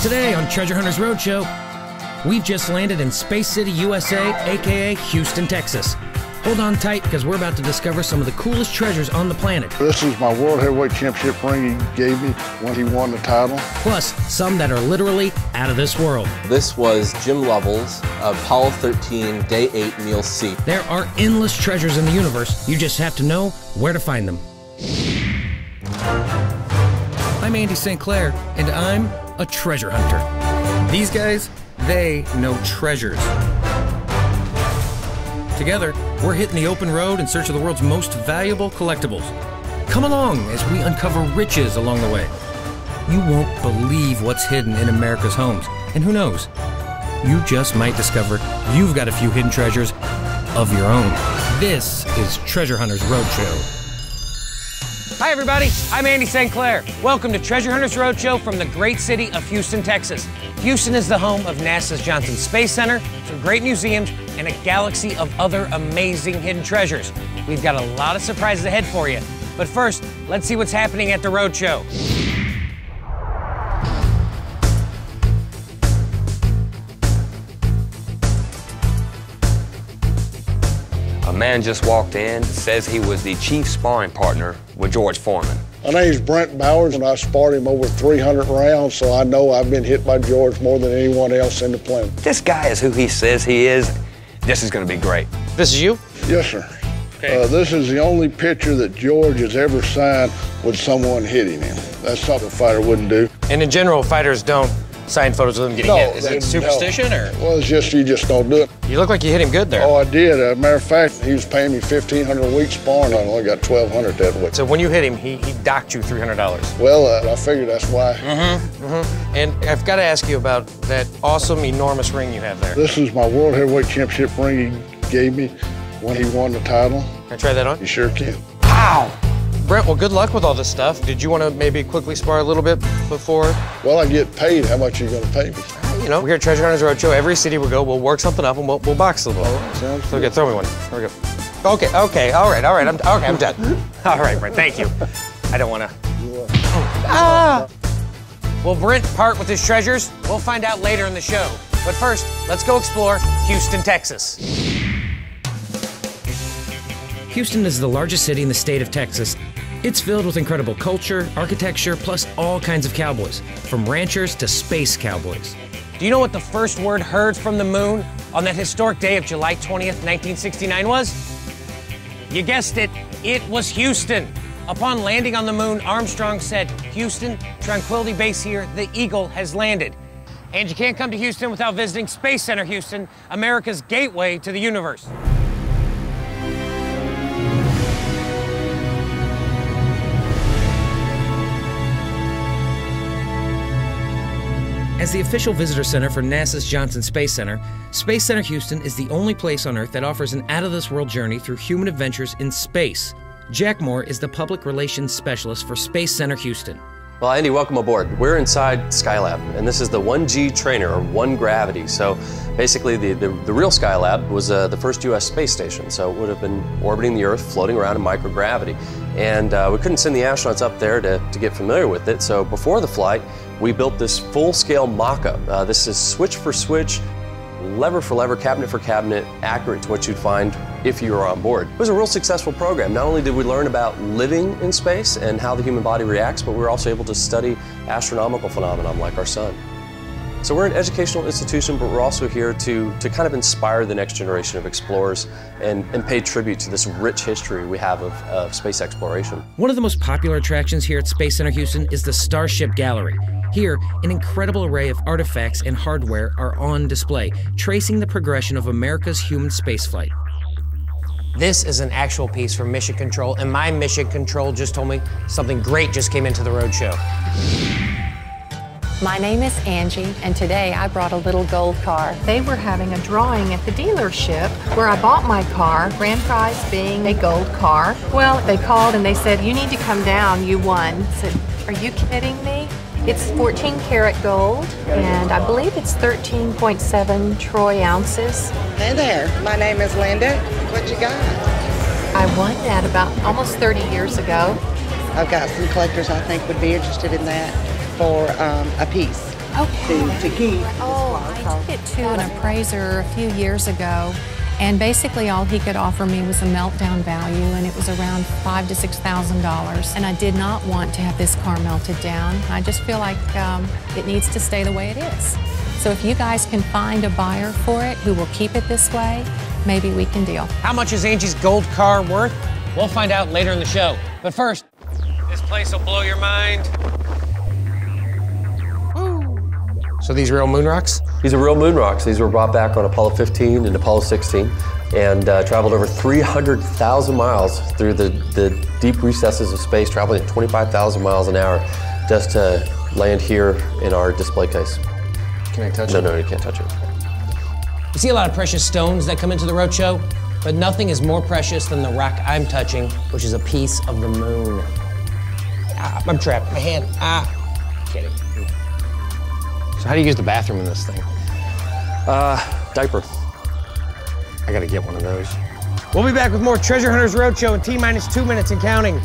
Today on Treasure Hunters Roadshow, we've just landed in Space City, USA, aka Houston, Texas. Hold on tight because we're about to discover some of the coolest treasures on the planet. This is my World Heavyweight Championship ring he gave me when he won the title. Plus, some that are literally out of this world. This was Jim Lovell's Apollo 13 Day 8 Meal C. There are endless treasures in the universe. You just have to know where to find them. I'm Andy St. Clair, and I'm a treasure hunter. These guys, they know treasures. Together, we're hitting the open road in search of the world's most valuable collectibles. Come along as we uncover riches along the way. You won't believe what's hidden in America's homes. And who knows, you just might discover you've got a few hidden treasures of your own. This is Treasure Hunters Roadshow. Hi everybody, I'm Andy St. Clair. Welcome to Treasure Hunters Roadshow from the great city of Houston, Texas. Houston is the home of NASA's Johnson Space Center, some great museums, and a galaxy of other amazing hidden treasures. We've got a lot of surprises ahead for you. But first, let's see what's happening at the Roadshow. A man just walked in, says he was the chief sparring partner with George Foreman. My name's Brent Bowers, and I sparred him over 300 rounds, so I know I've been hit by George more than anyone else in the planet. This guy is who he says he is. This is going to be great. This is you? Yes, sir. Okay. This is the only picture that George has ever signed with someone hitting him. That's something a fighter wouldn't do. And in general, fighters don't sign photos of them getting hit. Is it superstition or? Well, it's just, you just don't do it. You look like you hit him good there. Oh, I did. As a matter of fact, he was paying me $1,500 a week sparring. I only got $1,200 that week. So when you hit him, he docked you $300. Well, I figured that's why. And I've got to ask you about that awesome, enormous ring you have there. This is my World Heavyweight Championship ring he gave me when he won the title. Can I try that on? You sure can. Wow! Brent, well, good luck with all this stuff. Did you want to maybe quickly spar a little bit before? Well, I get paid. How much are you going to pay me? You know, we're here at Treasure Hunters Roadshow. Every city we go, we'll work something up and we'll box a little bit. Oh, sounds So good. throw me one. There we go. Okay, all right. I'm done. All right, Brent, thank you. I don't want to. Will Brent part with his treasures? We'll find out later in the show. But first, let's go explore Houston, Texas. Houston is the largest city in the state of Texas. It's filled with incredible culture, architecture, plus all kinds of cowboys, from ranchers to space cowboys. Do you know what the first word heard from the moon on that historic day of July 20th, 1969 was? You guessed it, it was Houston. Upon landing on the moon, Armstrong said, "Houston, Tranquility Base here, the Eagle has landed." And you can't come to Houston without visiting Space Center Houston, America's gateway to the universe. As the official visitor center for NASA's Johnson Space Center, Space Center Houston is the only place on Earth that offers an out-of-this-world journey through human adventures in space. Jack Moore is the public relations specialist for Space Center Houston. Well, Andy, welcome aboard. We're inside Skylab, and this is the 1G trainer, or 1 gravity. So basically, the real Skylab was the first U.S. space station, so it would have been orbiting the Earth, floating around in microgravity. And we couldn't send the astronauts up there to get familiar with it, so before the flight, we built this full-scale mock-up. This is switch for switch, lever for lever, cabinet for cabinet, accurate to what you'd find if you were on board. It was a real successful program. Not only did we learn about living in space and how the human body reacts, but we were also able to study astronomical phenomena like our sun. So we're an educational institution, but we're also here to kind of inspire the next generation of explorers and pay tribute to this rich history we have of space exploration. One of the most popular attractions here at Space Center Houston is the Starship Gallery. Here, an incredible array of artifacts and hardware are on display, tracing the progression of America's human spaceflight. This is an actual piece from Mission Control, and my Mission Control just told me something great just came into the roadshow. My name is Angie, and today I brought a little gold car. They were having a drawing at the dealership where I bought my car, grand prize being a gold car. Well, they called and they said, "You need to come down, you won." I said, "Are you kidding me?" It's 14 karat gold, and I believe it's 13.7 troy ounces. Hey there, my name is Linda. What you got? I won that about almost 30 years ago. I've got some collectors I think would be interested in that for a piece. Okay. to keep. Oh, I took it to an appraiser a few years ago, and basically all he could offer me was a meltdown value, and it was around $5,000 to $6,000. And I did not want to have this car melted down. I just feel like it needs to stay the way it is. So if you guys can find a buyer for it who will keep it this way, maybe we can deal. How much is Angie's gold car worth? We'll find out later in the show. But first, this place will blow your mind. So these real moon rocks? These are real moon rocks. These were brought back on Apollo 15 and Apollo 16 and traveled over 300,000 miles through the deep recesses of space, traveling at 25,000 miles an hour just to land here in our display case. Can I touch it? No, you can't touch it. You see a lot of precious stones that come into the roadshow, but nothing is more precious than the rock I'm touching, which is a piece of the moon. I'm trapped. My hand. Kidding. So how do you use the bathroom in this thing? Diaper. I gotta get one of those. We'll be back with more Treasure Hunters Roadshow in T-minus 2 minutes and counting.